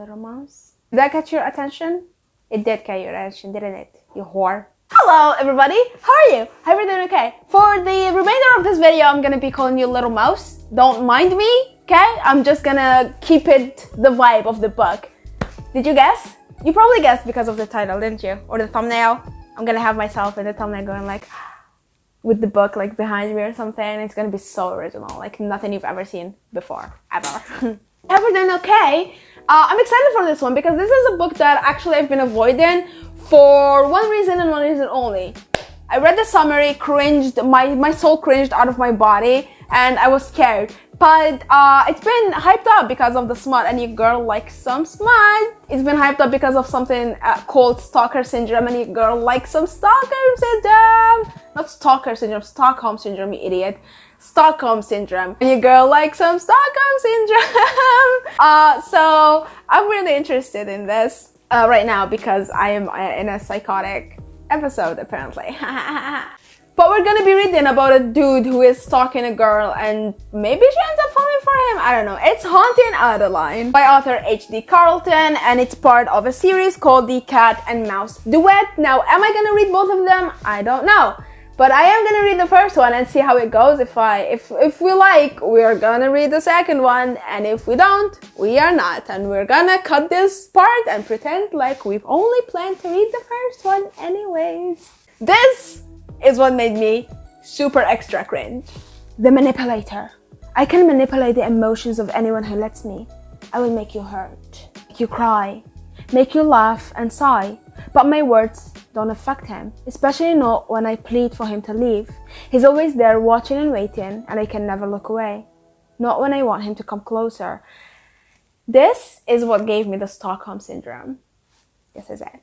little mouse. Did that catch your attention? It did catch your attention, didn't it? You whore. Hello everybody, how are you? Hope you're doing okay. For the remainder of this video, I'm gonna be calling you little mouse. Don't mind me, okay? I'm just gonna keep it the vibe of the book. Did you guess? You probably guessed because of the title, didn't you? Or the thumbnail. I'm gonna have myself in the thumbnail going like, with the book like behind me or something. It's gonna be so original, like nothing you've ever seen before, ever. Ever done okay? I'm excited for this one because this is a book that actually I've been avoiding for one reason and one reason only. I read the summary, cringed, my soul cringed out of my body, and I was scared. But it's been hyped up because of the smut, and your girl likes some smut. It's been hyped up because of something called Stalker syndrome, and your girl likes some Stalker syndrome. Not Stalker syndrome, Stockholm syndrome, you idiot. Stockholm syndrome. And your girl likes some Stockholm syndrome. So I'm really interested in this right now because I am in a psychotic episode apparently. But we're gonna be reading about a dude who is stalking a girl and maybe she ends up falling for him. I don't know. It's Haunting Adeline by author H.D. Carlton, and it's part of a series called The Cat and Mouse Duet. Now, am I gonna read both of them? I don't know. But I am gonna read the first one and see how it goes. If we like, we're gonna read the second one, and if we don't, we are not. And we're gonna cut this part and pretend like we've only planned to read the first one anyways. This is what made me super extra cringe. The manipulator. I can manipulate the emotions of anyone who lets me. I will make you hurt, make you cry, make you laugh and sigh. But my words don't affect him, especially not when I plead for him to leave. He's always there watching and waiting, and I can never look away. Not when I want him to come closer. This is what gave me the Stockholm syndrome. This is it.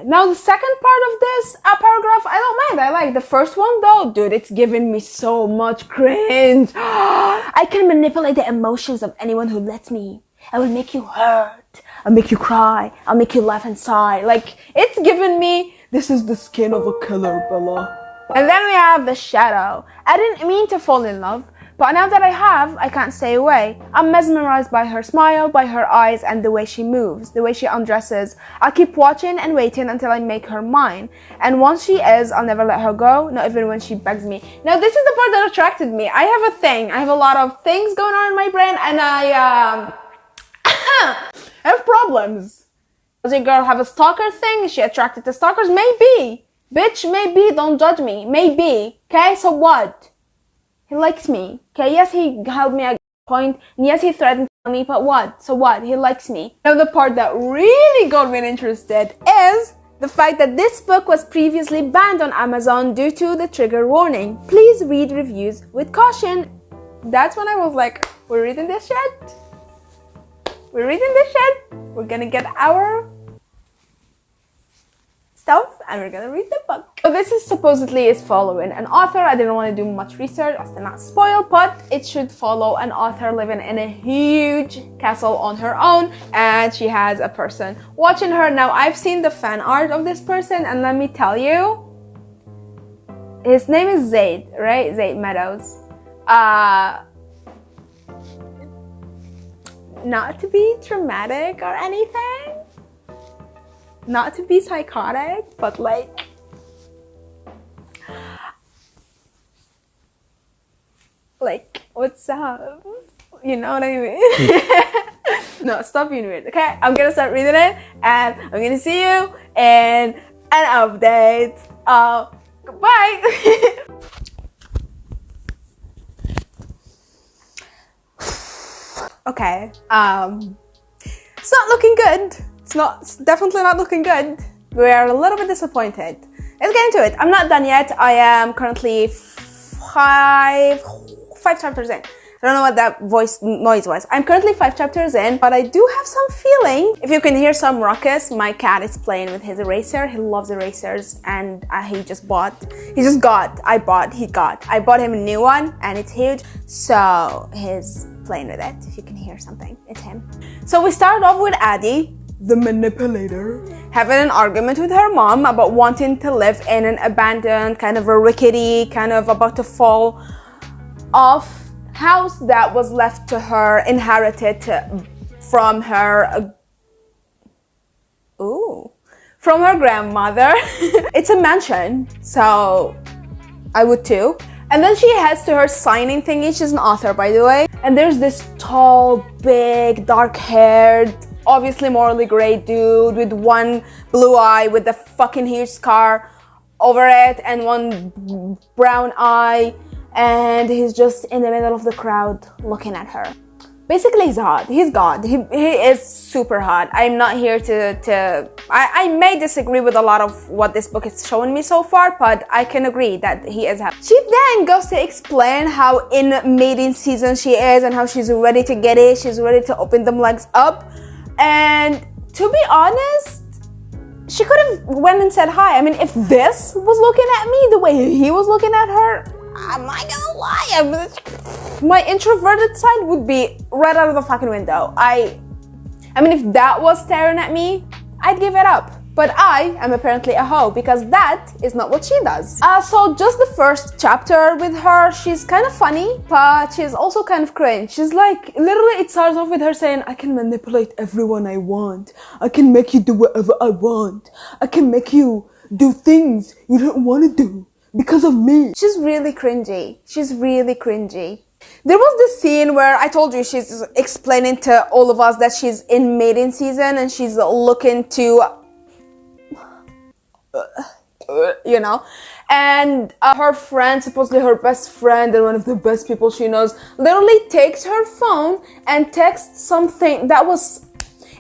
Now the second part of this paragraph, I don't mind. I like the first one though. Dude, it's giving me so much cringe. I can manipulate the emotions of anyone who lets me. I will make you hurt. I'll make you cry. I'll make you laugh and sigh. Like, it's giving me, this is the skin of a killer, Bella. And then we have the shadow. I didn't mean to fall in love, but now that I have, I can't stay away. I'm mesmerized by her smile, by her eyes, and the way she moves, the way she undresses. I'll keep watching and waiting until I make her mine. And once she is, I'll never let her go, not even when she begs me. Now, this is the part that attracted me. I have a thing. I have a lot of things going on in my brain, and I have problems. Does your girl have a stalker thing? Is she attracted to stalkers? Maybe. Bitch, maybe. Don't judge me. Maybe. Okay, so what? He likes me. Okay, yes, he held me at point. And yes, he threatened to kill me, but what? So what? He likes me. Now, the part that really got me interested is the fact that this book was previously banned on Amazon due to the trigger warning. Please read reviews with caution. That's when I was like, we're reading this shit? We're reading this shit? We're gonna get our stuff and we're gonna read the book. So this is supposedly is following an author. I didn't want to do much research as to not spoil, but it should follow an author living in a huge castle on her own, and she has a person watching her. Now, I've seen the fan art of this person, and let me tell you, his name is Zaid, right? Zaid Meadows. Not to be dramatic or anything, not to be psychotic, but like, what's up? You know what I mean? No, stop being weird, okay? I'm gonna start reading it, and I'm gonna see you in an update. Goodbye. Okay, it's not looking good. It's definitely not looking good. We are a little bit disappointed. Let's get into it. I'm not done yet. I am currently five chapters in. I don't know what that noise was. I'm currently 5 chapters in, but I do have some feeling. If you can hear some ruckus, my cat is playing with his eraser. He loves erasers, and I bought him a new one, and it's huge. So he's playing with it. If you can hear something, it's him. So we started off with Addie, the manipulator, having an argument with her mom about wanting to live in an abandoned, kind of a rickety, kind of about to fall off house that was left to her, inherited from her Ooh. From her grandmother. It's a mansion, so I would too. And then she heads to her signing thingy. She's an author, by the way. And there's this tall, big, dark-haired, obviously morally gray dude with one blue eye with a fucking huge scar over it and one brown eye. And he's just in the middle of the crowd looking at her. Basically, he's hot. He's God. He is super hot. I'm not here I may disagree with a lot of what this book is showing me so far, but I can agree that he is hot. She then goes to explain how in mating season she is and how she's ready to get it. She's ready to open them legs up. And to be honest, she could have went and said hi. I mean, if this was looking at me the way he was looking at her, I'm not gonna lie, my introverted side would be right out of the fucking window. I mean, if that was staring at me, I'd give it up. But I am apparently a hoe because that is not what she does. So just the first chapter with her, she's kind of funny, but she's also kind of cringe. She's like, literally it starts off with her saying, I can manipulate everyone I want. I can make you do whatever I want. I can make you do things you don't want to do because of me. She's really cringy. She's really cringy. There was this scene where I told you she's explaining to all of us that she's in mating season and she's looking to, you know, and her friend, supposedly her best friend and one of the best people she knows, literally takes her phone and texts something that was,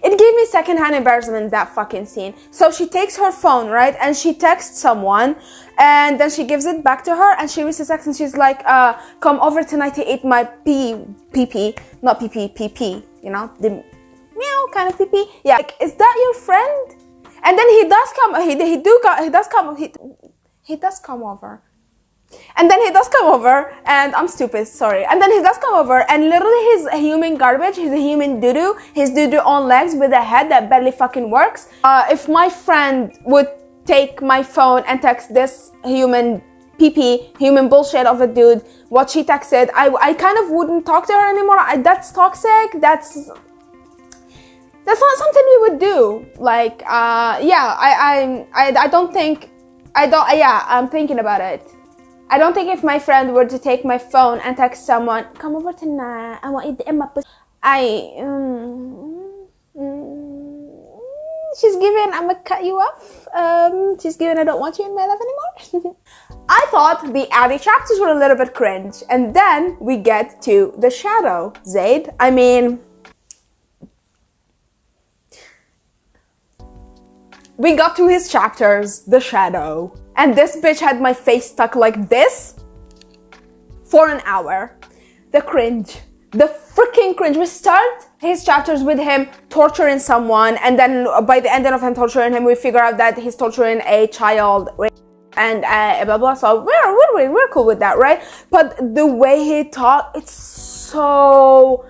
it gave me secondhand embarrassment, that fucking scene. So she takes her phone, right, and she texts someone, and then she gives it back to her, and she reads the text, and she's like, come over tonight to eat my pee-pee, not pee-pee, you know, the meow kind of pee-pee. Yeah, like, is that your friend? And then he does come, he does come over. And then he does come over, and I'm stupid, sorry. And then he does come over, and literally he's a human garbage, he's a human doo-doo, his doo-doo on legs with a head that barely fucking works. If my friend would take my phone and text this human pee-pee, human bullshit of a dude, what she texted, I kind of wouldn't talk to her anymore. That's toxic, that's not something we would do. Like, I'm thinking about it. I don't think if my friend were to take my phone and text someone, come over tonight, I want you to eat my pussy. She's giving, I'm gonna cut you off. She's giving, I don't want you in my life anymore. I thought the Addie chapters were a little bit cringe. And then we get to the shadow, Zaid. I mean, we got to his chapters, the shadow. And this bitch had my face stuck like this for an hour. The cringe. The freaking cringe. We start his chapters with him torturing someone, and then by the end of him torturing him, we figure out that he's torturing a child and blah blah. So we're cool with that, right? But the way he talks, it's so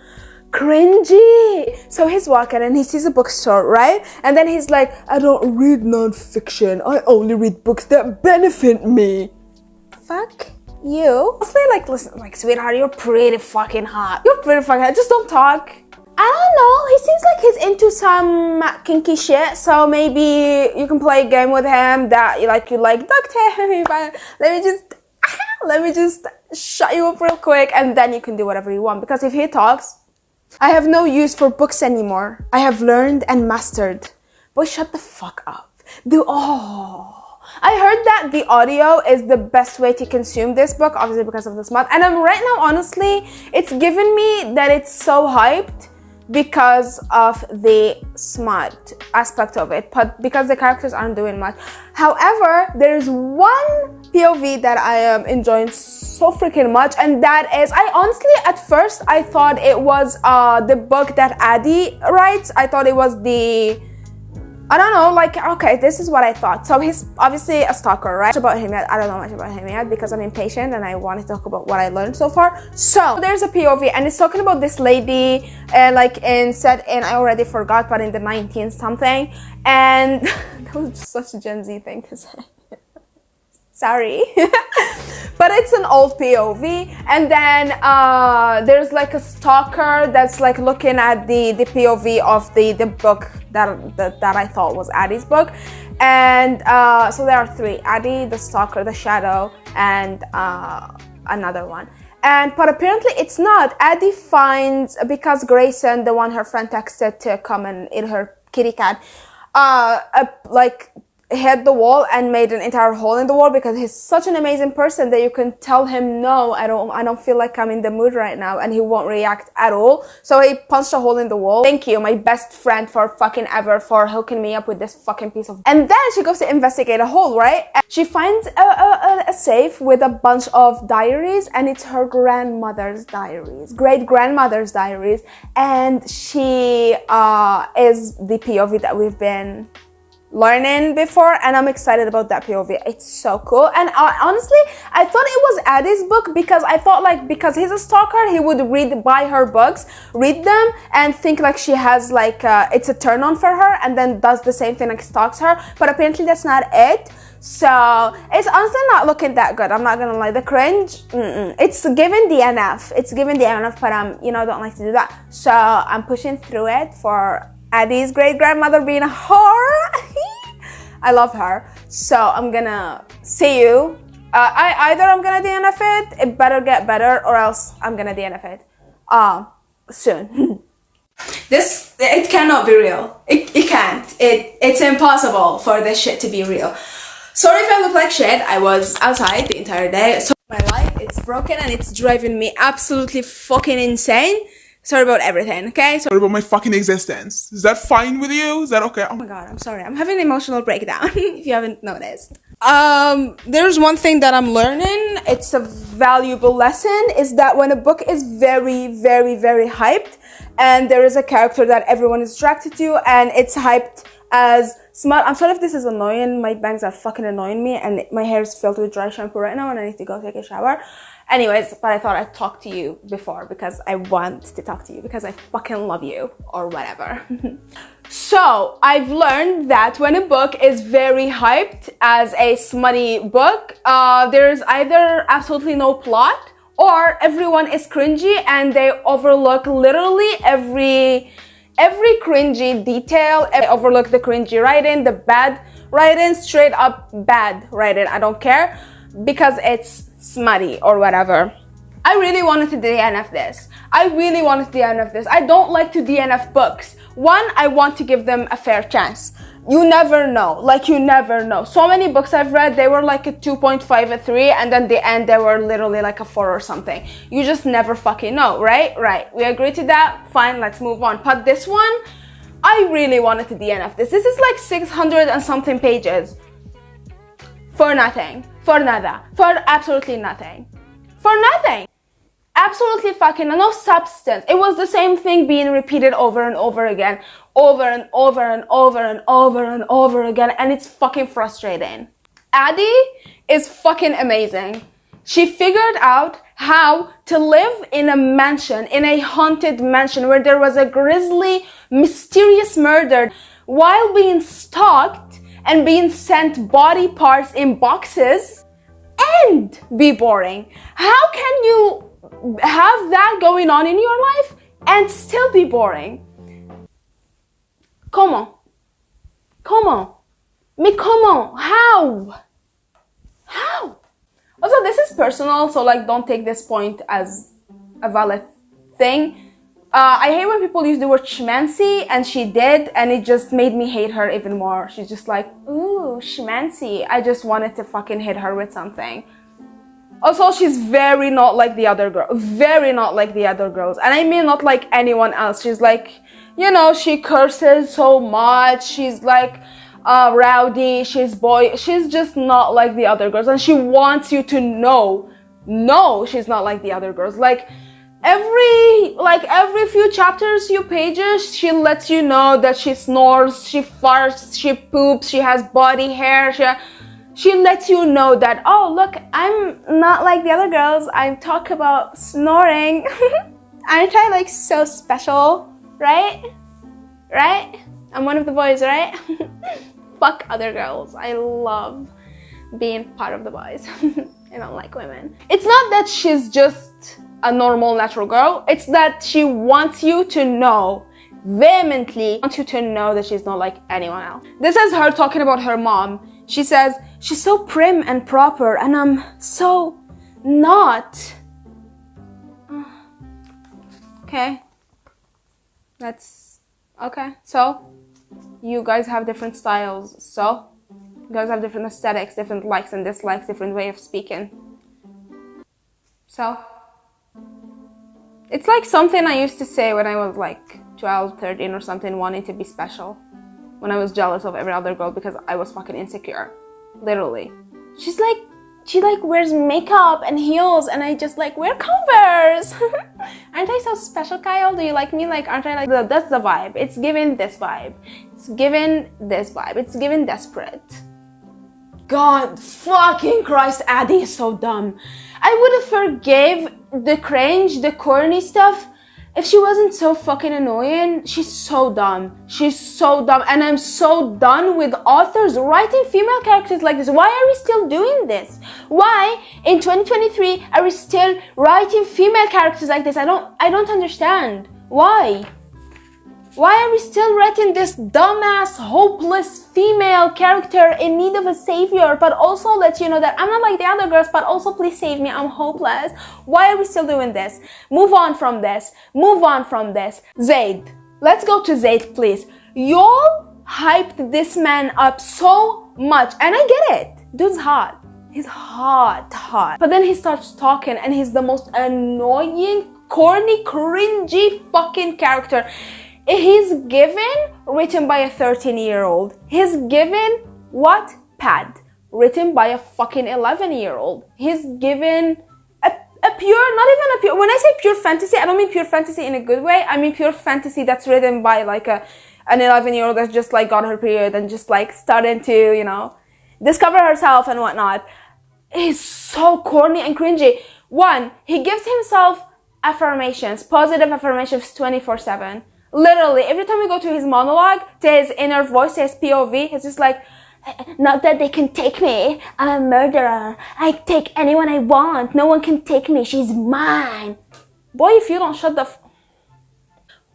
cringy. So he's walking and he sees a bookstore, right? And then he's like, I don't read non-fiction. I only read books that benefit me. Fuck you. Honestly, like, listen, like, sweetheart, you're pretty fucking hot. You're pretty fucking hot. Just don't talk. I don't know. He seems like he's into some kinky shit. So maybe you can play a game with him that you like duct tape. Let me just shut you up real quick, and then you can do whatever you want. Because if he talks, I have no use for books anymore. I have learned and mastered. Boy, shut the fuck up. I heard that the audio is the best way to consume this book, obviously because of the smut. And right now, honestly, it's given me that it's so hyped because of the smut aspect of it, but because the characters aren't doing much. However, there's one POV that I am enjoying so freaking much, and that is, I honestly, at first, I thought it was the book that Addie writes. I thought it was I don't know, like, okay, this is what I thought. So he's obviously a stalker, right? About him yet, I don't know much about him yet because I'm impatient and I want to talk about what I learned so far. So there's a POV and it's talking about this lady, set in, I already forgot, but in the 19 something. And that was just such a Gen Z thing to say. Sorry. but it's an old POV. And then there's like a stalker that's like looking at the POV of the book that I thought was Addie's book. And so there are three: Addie, the stalker, the shadow, and another one. But apparently it's not. Addie finds, because Grayson, the one her friend texted to come and eat her kitty cat, like hit the wall and made an entire hole in the wall, because he's such an amazing person that you can tell him, no, I don't feel like I'm in the mood right now, and he won't react at all. So he punched a hole in the wall. Thank you, my best friend for fucking ever, for hooking me up with this fucking piece of... And then she goes to investigate a hole, right? And she finds a safe with a bunch of diaries, and it's her grandmother's diaries, great-grandmother's diaries, and she is the POV that we've been learning before, and I'm excited about that POV. It's so cool. And honestly, I thought it was Addie's book, because I thought, like, because he's a stalker, he would buy her books, read them, and think like she has like it's a turn on for her, and then does the same thing, like stalks her. But apparently that's not it. So it's honestly not looking that good. I'm not gonna lie. The cringe, it's given DNF. It's given DNF, but don't like to do that. So I'm pushing through it for Addie's great-grandmother being a whore. I love her. So I'm gonna see you. Either I'm gonna DNF it better get better, or else I'm gonna DNF it soon. It cannot be real. It can't. It's impossible for this shit to be real. Sorry if I look like shit. I was outside the entire day. So my light, it's broken, and it's driving me absolutely fucking insane. Sorry about everything, okay? Sorry about my fucking existence. Is that fine with you? Is that okay? Oh my god, I'm sorry. I'm having an emotional breakdown, if you haven't noticed. There's one thing that I'm learning. It's a valuable lesson, is that when a book is very, very, very hyped, and there is a character that everyone is attracted to, and it's hyped as smart. I'm sorry if this is annoying. My bangs are fucking annoying me, and my hair is filled with dry shampoo right now, and I need to go take a shower. Anyways, but I thought I'd talk to you before, because I want to talk to you, because I fucking love you, or whatever. So I've learned that when a book is very hyped as a smutty book, there's either absolutely no plot, or everyone is cringy and they overlook literally every cringy detail. They overlook the cringy writing, the bad writing, straight up bad writing. I don't care, because it's smutty or whatever. I really wanted to DNF this. I don't like to DNF books. One, I want to give them a fair chance. You never know. Like, you never know. So many books I've read, they were like a 2.5, a 3, and then the end, they were literally like a 4 or something. You just never fucking know, right? Right. We agree to that? Fine, let's move on. But this one, I really wanted to DNF this. This is like 600 and something pages. For nothing. For nada. For absolutely nothing. For nothing. Absolutely fucking no substance. It was the same thing being repeated over and over again. Over and over and over and over and over again. And it's fucking frustrating. Addie is fucking amazing. She figured out how to live in a mansion, in a haunted mansion, where there was a grisly, mysterious murder, while being stalked and being sent body parts in boxes, and be boring. How can you have that going on in your life and still be boring? Comment? Mais comment? How? Also, this is personal, so like, don't take this point as a valid thing. I hate when people use the word schmancy, and she did, and it just made me hate her even more. She's just like, ooh, schmancy. I just wanted to fucking hit her with something. Also, she's very not like the other girl. Very not like the other girls. And I mean not like anyone else. She's like, she curses so much. She's like rowdy. She's just not like the other girls. And she wants you to know, no, she's not like the other girls. Like, every few chapters, few pages, she lets you know that she snores, she farts, she poops, she has body hair, she lets you know that, oh, look, I'm not like the other girls. I talk about snoring. Aren't I like so special, right? Right? I'm one of the boys, right? Fuck other girls. I love being part of the boys. I don't like women. It's not that she's just a normal, natural girl. It's that she wants you to know, vehemently wants you to know that she's not like anyone else. This is her talking about her mom. She says, she's so prim and proper and I'm so not. Okay. That's okay. So, you guys have different styles. So, you guys have different aesthetics, different likes and dislikes, different way of speaking. So, it's like something I used to say when I was like 12, 13 or something, wanting to be special. When I was jealous of every other girl because I was fucking insecure. Literally. She wears makeup and heels and I just like wear Converse. Aren't I so special, Kyle? Do you like me? Like, aren't I like that's the vibe. It's given this vibe. It's given this vibe. It's given desperate. God fucking Christ, Addie is so dumb. I would have forgave the cringe, the corny stuff if she wasn't so fucking annoying. She's so dumb. She's so dumb. And I'm so done with authors writing female characters like this. Why are we still doing this? Why in 2023 are we still writing female characters like this? I don't understand. Why? Why are we still writing this dumbass, hopeless female character in need of a savior, but also let you know that I'm not like the other girls, but also please save me, I'm hopeless? Why are we still doing this? Move on from this. Move on from this. Zayd. Let's go to Zayd, please. Y'all hyped this man up so much, and I get it. Dude's hot. He's hot. But then he starts talking, and he's the most annoying, corny, cringy fucking character. He's given written by a 13-year-old. He's given Wattpad written by a fucking 11-year-old. He's given a pure, not even a pure, when I say pure fantasy, I don't mean pure fantasy in a good way. I mean pure fantasy that's written by like an 11-year-old that's just like got her period and just like starting to, you know, discover herself and whatnot. He's so corny and cringy. One, he gives himself affirmations, positive affirmations 24/7. Literally, every time we go to his monologue, to his inner voice, to his POV, he's just like, not that they can take me. I'm a murderer. I take anyone I want. No one can take me. She's mine. Boy, if you don't shut the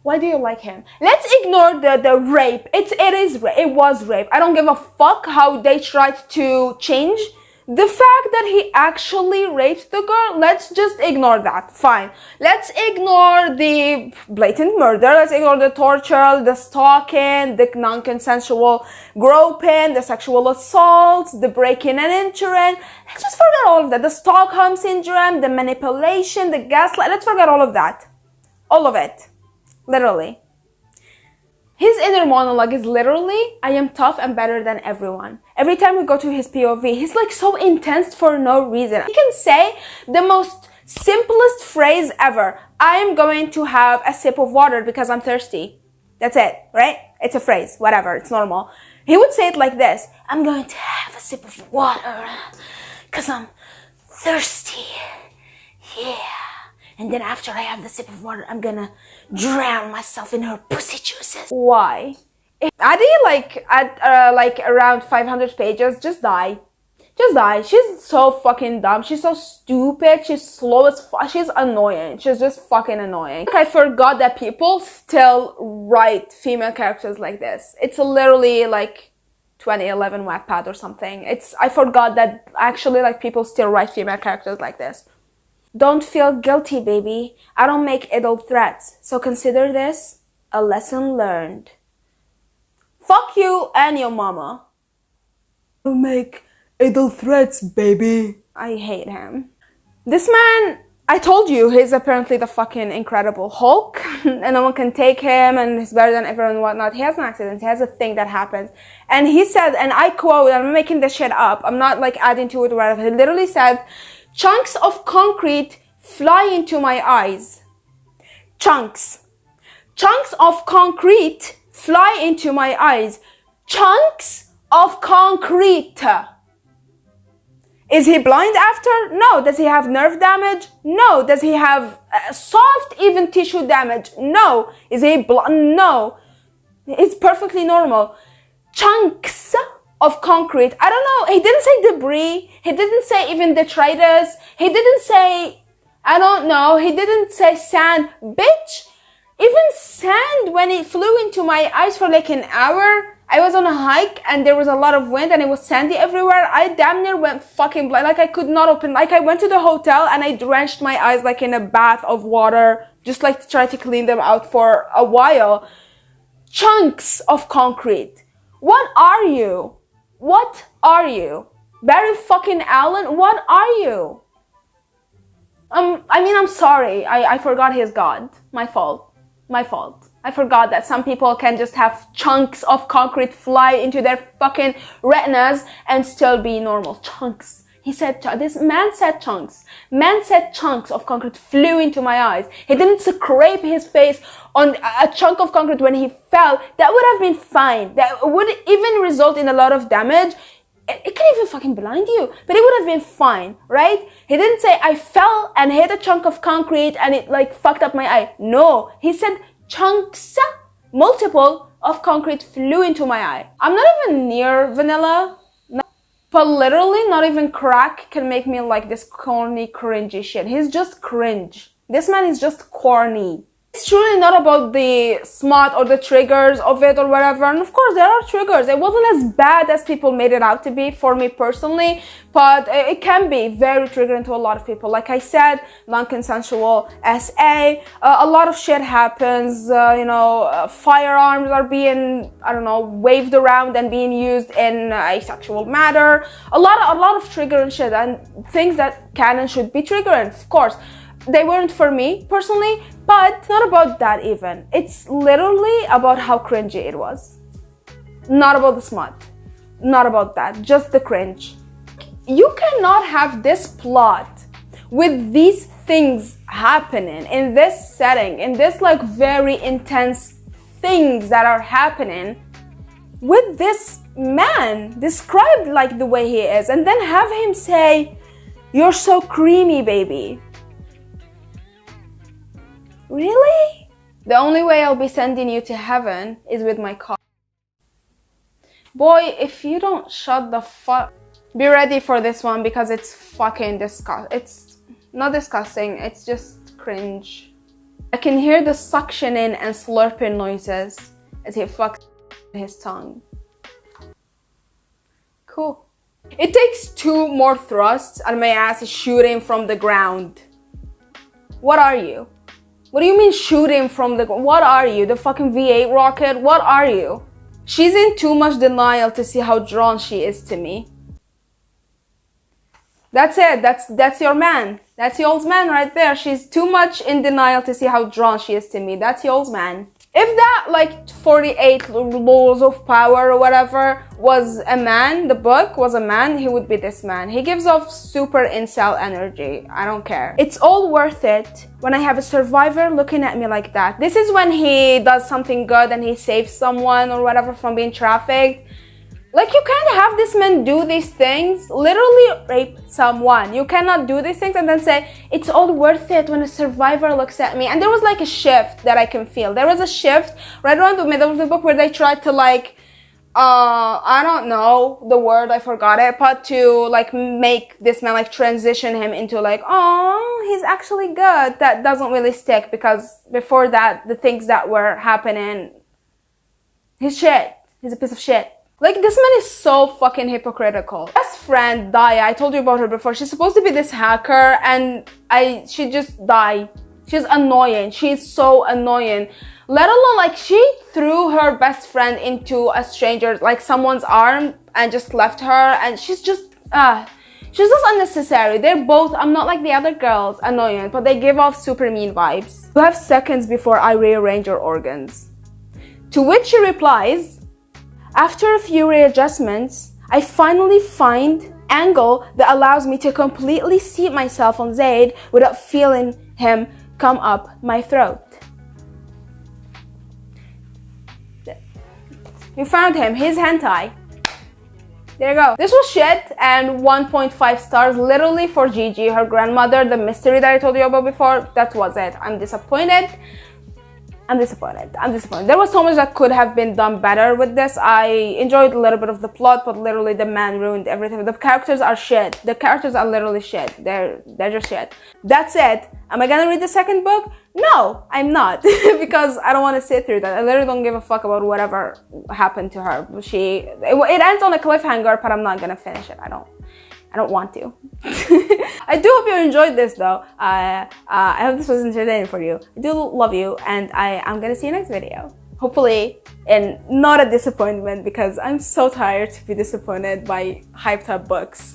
why do you like him? Let's ignore the rape. It was rape. I don't give a fuck how they tried to change the fact that he actually raped the girl. Let's just ignore that. Fine. Let's ignore the blatant murder. Let's ignore the torture, the stalking, the non-consensual groping, the sexual assaults, the breaking and entering. Let's just forget all of that. The Stockholm syndrome, the manipulation, the gaslight. Let's forget all of that. All of it. Literally. His inner monologue is literally, I am tough and better than everyone. Every time we go to his POV, he's like so intense for no reason. He can say the most simplest phrase ever. I'm going to have a sip of water because I'm thirsty. That's it, right? It's a phrase, whatever, it's normal. He would say it like this. I'm going to have a sip of water because I'm thirsty. Yeah. And then after I have the sip of water, I'm gonna drown myself in her pussy juices. Why? Addie, like, at like around 500 pages, just die. Just die. She's so fucking dumb. She's so stupid. She's slow as fuck. She's annoying. She's just fucking annoying. I forgot that people still write female characters like this. It's literally like 2011 Wattpad or something. I forgot that actually like people still write female characters like this. Don't feel guilty, baby. I don't make adult threats. So consider this a lesson learned. Fuck you and your mama. Don't make adult threats, baby. I hate him. This man, I told you, he's apparently the fucking Incredible Hulk. And no one can take him and he's better than everyone and whatnot. He has an accident. He has a thing that happens. And he said, and I quote, I'm making this shit up. I'm not like adding to it or whatever. He literally said, chunks of concrete fly into my eyes. Chunks of concrete fly into my eyes. Chunks of concrete. Is he blind after? No. Does he have nerve damage? No. Does he have soft, even tissue damage? No. Is he blind? No. It's perfectly normal. Chunks of concrete. I don't know. He didn't say debris. He didn't say even detritus. He didn't say, I don't know. He didn't say sand. Bitch, even sand, when it flew into my eyes for like an hour, I was on a hike and there was a lot of wind and it was sandy everywhere. I damn near went fucking blind. Like I could not open. Like I went to the hotel and I drenched my eyes like in a bath of water, just like to try to clean them out for a while. Chunks of concrete. What are you? What are you? Barry fucking Allen? What are you? I'm sorry. I forgot he's God. My fault. My fault. I forgot that some people can just have chunks of concrete fly into their fucking retinas and still be normal. Chunks. He said, this man said chunks. Man said chunks of concrete flew into my eyes. He didn't scrape his face on a chunk of concrete when he fell. That would have been fine. That would even result in a lot of damage. It can even fucking blind you, but it would have been fine, right? He didn't say, I fell and hit a chunk of concrete and it like fucked up my eye. No, he said chunks, multiple of concrete flew into my eye. I'm not even near vanilla. But literally, not even crack can make me like this corny, cringy shit. He's just cringe. This man is just corny. It's truly not about the smut or the triggers of it or whatever. And of course, there are triggers. It wasn't as bad as people made it out to be for me personally, but it can be very triggering to a lot of people. Like I said, non-consensual SA, a lot of shit happens. Firearms are being, I don't know, waved around and being used in a sexual matter. A lot of triggering shit and things that can and should be triggering, of course. They weren't for me personally, but it's not about that even. It's literally about how cringy it was. Not about the smut. Not about that. Just the cringe. You cannot have this plot with these things happening in this setting, in this like very intense things that are happening with this man described like the way he is, and then have him say, "You're so creamy, baby." Really? The only way I'll be sending you to heaven is with my car. Boy, if you don't shut the fuck... Be ready for this one because it's fucking disgusting. It's not disgusting, it's just cringe. I can hear the suctioning and slurping noises as he fucks his tongue. Cool. It takes 2 more thrusts and my ass is shooting from the ground. What are you? What do you mean shooting from the... What are you? The fucking V8 rocket? What are you? She's in too much denial to see how drawn she is to me. That's it. That's your man. That's y'all's man right there. She's too much in denial to see how drawn she is to me. That's y'all's man. If that like 48 laws of power or whatever was a man, the book was a man, he would be this man. He gives off super incel energy. I don't care. It's all worth it when I have a survivor looking at me like that. This is when he does something good and he saves someone or whatever from being trafficked. Like, you can't have this man do these things, literally rape someone. You cannot do these things and then say, it's all worth it when a survivor looks at me. And there was like a shift that I can feel. There was a shift right around the middle of the book where they tried to like, I don't know the word, I forgot it, but to like make this man like transition him into like, oh, he's actually good. That doesn't really stick because before that, the things that were happening, he's shit. He's a piece of shit. Like, this man is so fucking hypocritical. Best friend, Daya, I told you about her before. She's supposed to be this hacker and she just died. She's annoying. She's so annoying. Let alone, like, she threw her best friend into a stranger, like someone's arm, and just left her. And she's just unnecessary. They're both, I'm not like the other girls, annoying, but they give off super mean vibes. You have seconds before I rearrange your organs. To which she replies, after a few readjustments, I finally find angle that allows me to completely seat myself on Zaid without feeling him come up my throat. You found him, his hentai. There you go. This was shit and 1.5 stars literally for Gigi, her grandmother, the mystery that I told you about before. That was it. I'm disappointed. I'm disappointed. I'm disappointed. There was so much that could have been done better with this. I enjoyed a little bit of the plot, but literally the man ruined everything. The characters are shit. The characters are literally shit. They're just shit. That's it. Am I gonna read the second book? No, I'm not. Because I don't want to sit through that. I literally don't give a fuck about whatever happened to her. It ends on a cliffhanger, but I'm not gonna finish it. I don't want to. I do hope you enjoyed this though. I hope this was entertaining for you. I do love you, and I'm gonna see you next video. Hopefully, and not a disappointment, because I'm so tired to be disappointed by hyped up books.